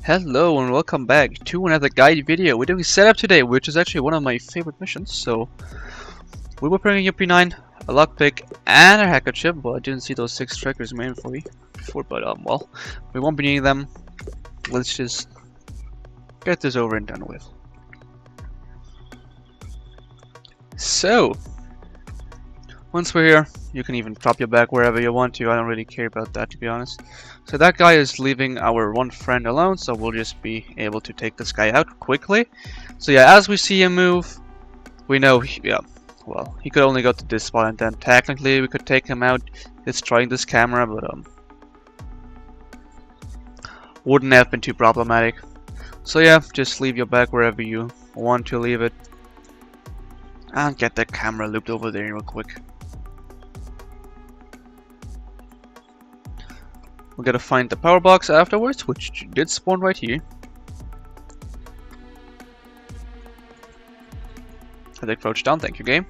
Hello and welcome back to another guide video. We're doing setup today, which is actually one of my favorite missions. So we were bringing up P9, a lockpick, and a hacker chip. Well, I didn't see those 6 trackers main for me before, but well, we won't be needing them. Let's just get this over and done with. So once we're here, you can even drop your bag wherever you want to. I don't really care about that, to be honest. So that guy is leaving our one friend alone, so we'll just be able to take this guy out quickly. So yeah, as we see him move, we know, well, he could only go to this spot, and then technically we could take him out destroying this camera, but wouldn't have been too problematic. So yeah, just leave your bag wherever you want to leave it, and get that camera looped over there real quick. We're gonna find the power box afterwards, which did spawn right here. I think crouch down, thank you game.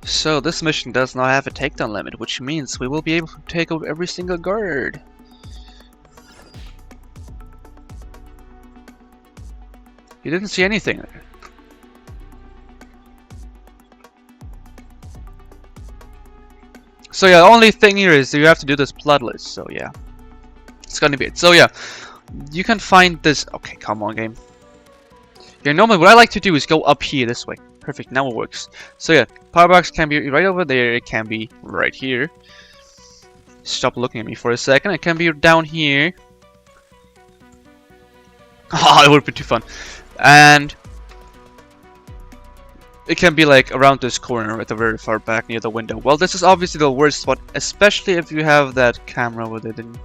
So this mission does not have a takedown limit, which means we will be able to take out every single guard. You didn't see anything there. So yeah, the only thing here is you have to do this bloodless, so yeah. It's gonna be it. So yeah, you can find this. Okay, come on game. Yeah, normally what I like to do is go up here this way. Perfect, now it works. So yeah, power box can be right over there, it can be right here. Stop looking at me for a second, it can be down here. Oh, it would be too fun. And it can be like around this corner at the very far back near the window. Well, this is obviously the worst spot, especially if you have that camera with it, and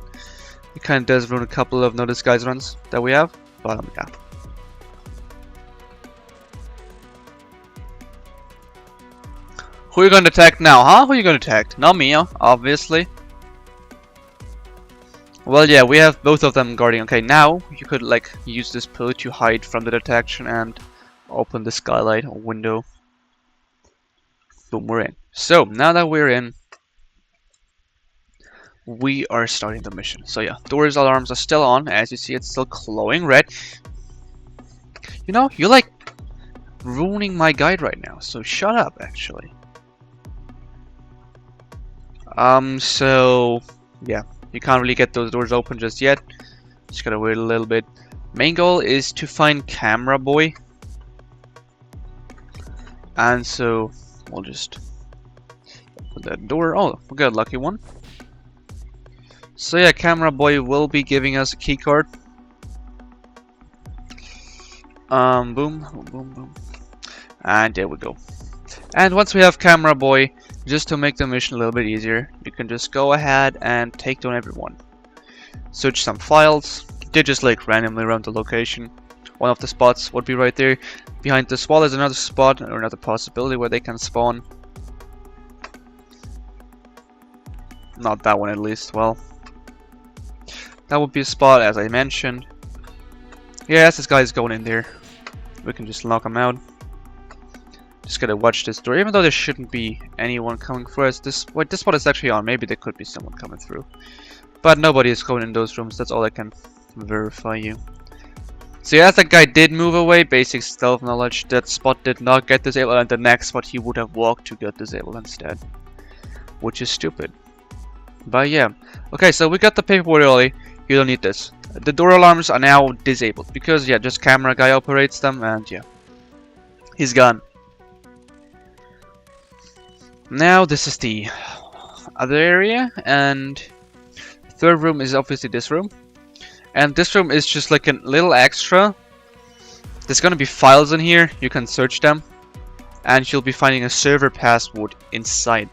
it kind of does ruin a couple of no disguise runs that we have. But yeah. Who are you going to attack now, huh? Who are you going to attack? Not me, obviously. Well, yeah, we have both of them guarding. Okay, now you could like use this pillar to hide from the detection and open the skylight or window. Boom, we're in. So now that we're in, we are starting the mission. So yeah, doors alarms are still on. As you see, it's still glowing red. You know, you're like ruining my guide right now, so shut up actually. So yeah, you can't really get those doors open just yet. Just gotta wait a little bit. Main goal is to find Camera Boy. And so we'll just open that door. Oh, we got a lucky one. So yeah, Camera Boy will be giving us a key card. Boom, boom, boom, boom. And there we go. And once we have Camera Boy, just to make the mission a little bit easier, you can just go ahead and take down everyone. Search some files. They just like randomly around the location. One of the spots would be right there. Behind this wall is another spot or another possibility where they can spawn. Not that one at least. Well, that would be a spot as I mentioned. Yeah, as this guy's going in there, we can just knock him out. Just gotta watch this door, even though there shouldn't be anyone coming for us. This spot is actually on. Maybe there could be someone coming through, but nobody is going in those rooms. That's all I can verify you. So yeah, that guy did move away. Basic stealth knowledge. That spot did not get disabled, and the next spot he would have walked to get disabled instead, which is stupid. But yeah, okay. So we got the paperwork early. You don't need this. The door alarms are now disabled because yeah, just camera guy operates them, and yeah, he's gone. Now this is the other area, and the third room is obviously this room. And this room is just like a little extra. There's gonna be files in here, you can search them. And you'll be finding a server password inside.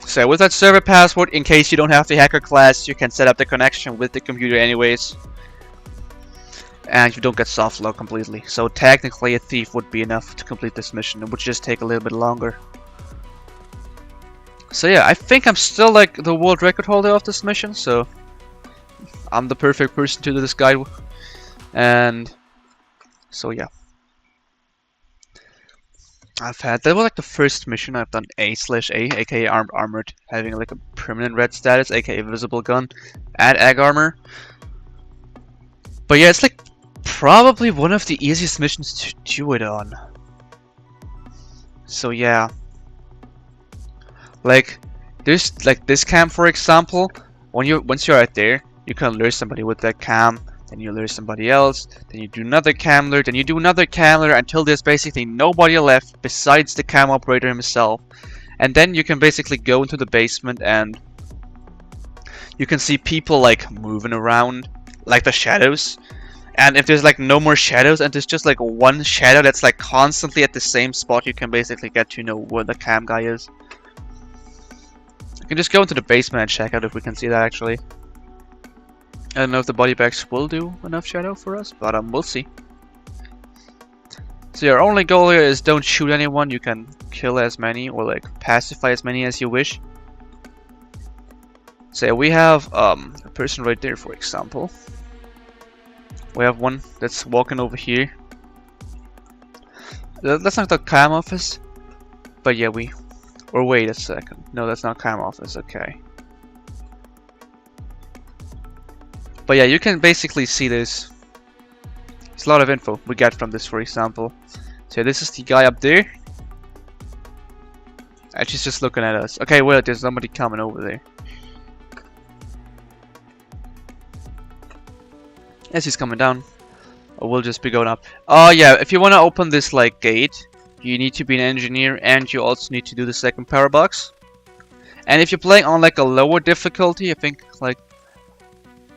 So with that server password, in case you don't have the hacker class, you can set up the connection with the computer anyways. And you don't get soft lock completely. So technically a thief would be enough to complete this mission. It would just take a little bit longer. So yeah, I think I'm still like the world record holder of this mission, so I'm the perfect person to do this guide. And so yeah. I've had. That was like the first mission I've done A/A, aka armored, having like a permanent red status, aka visible gun, and egg armor. But yeah, it's like probably one of the easiest missions to do it on. So yeah, like there's like this cam for example. Once you're out there, you can lure somebody with that cam. Then you lure somebody else, then you do another cam lure, then you do another cam lure until there's basically nobody left besides the cam operator himself. And then you can basically go into the basement and you can see people like moving around, like the shadows. And if there's like no more shadows and there's just like one shadow that's like constantly at the same spot, you can basically get to know where the cam guy is. You can just go into the basement and check out if we can see that actually. I don't know if the body bags will do enough shadow for us, but we'll see. So your only goal here is don't shoot anyone. You can kill as many or like pacify as many as you wish. So we have a person right there, for example. We have one that's walking over here. That's not the cam office, but yeah, or wait a second. No, that's not cam office. Okay. But yeah, you can basically see this. There's a lot of info we get from this, for example. So this is the guy up there. And she's just looking at us. Okay, well, there's somebody coming over there. Yes, he's coming down. Or we'll just be going up. Oh yeah, if you want to open this like gate, you need to be an engineer and you also need to do the second power box. And if you're playing on like a lower difficulty, I think like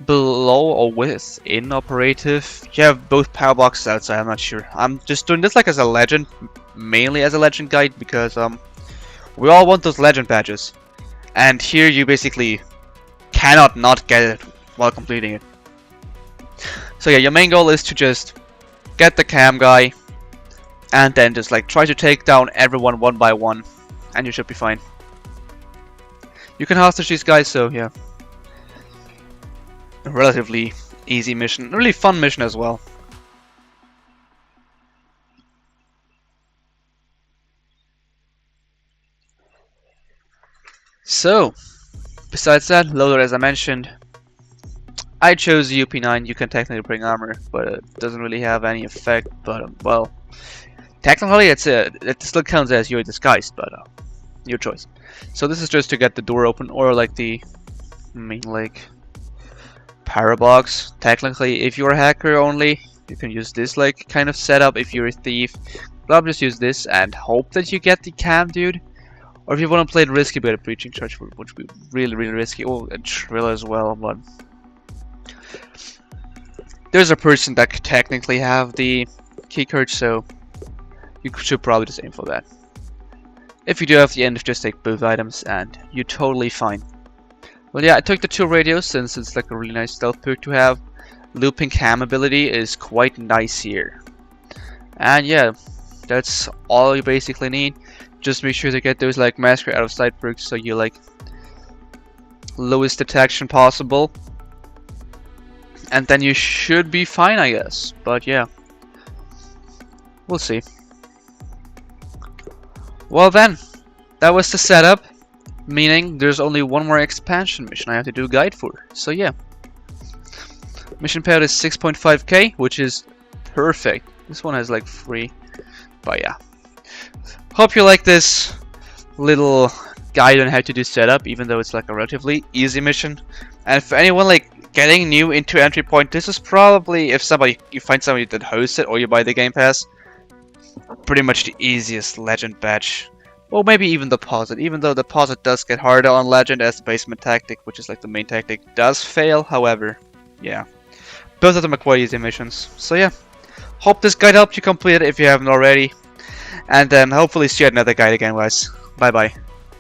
below or within operative, you have both power boxes outside. I'm not sure. I'm just doing this like as a legend, mainly as a legend guide, because we all want those legend badges, and here you basically cannot not get it while completing it. So yeah, your main goal is to just get the cam guy and then just like try to take down everyone one by one, and you should be fine. You can hostage these guys, so yeah. A relatively easy mission, a really fun mission as well. So, besides that, loader as I mentioned, I chose the UP9. You can technically bring armor, but it doesn't really have any effect. But well, technically it still counts as you're disguised, but your choice. So this is just to get the door open, or like the main like power box. Technically, if you're a hacker only, you can use this like kind of setup. If you're a thief, I'll just use this and hope that you get the cam dude. Or if you want to play it risky, but a breaching charge, which would be really risky. Oh, a drill as well, but there's a person that could technically have the keycard, so you should probably just aim for that. If you do have the end, just take both items and you're totally fine. Well, yeah, I took the 2 radios since it's like a really nice stealth perk to have. Looping cam ability is quite nice here. And yeah, that's all you basically need. Just make sure to get those like massacre out of sight perks so you like lowest detection possible. And then you should be fine, I guess. But yeah, we'll see. Well then, that was the setup. Meaning there's only one more expansion mission I have to do a guide for. So yeah. Mission payout is 6.5k, which is perfect. This one has like 3. But yeah. Hope you like this little guide on how to do setup, even though it's like a relatively easy mission. And for anyone like getting new into Entry Point, this is probably, if you find somebody that hosts it or you buy the Game Pass, pretty much the easiest legend badge. Or maybe even deposit, even though deposit does get harder on legend as the basement tactic, which is like the main tactic, does fail. However, yeah, both of them are quite easy missions. So yeah, hope this guide helped you complete it if you haven't already, and hopefully see you at another guide again, guys. Bye bye.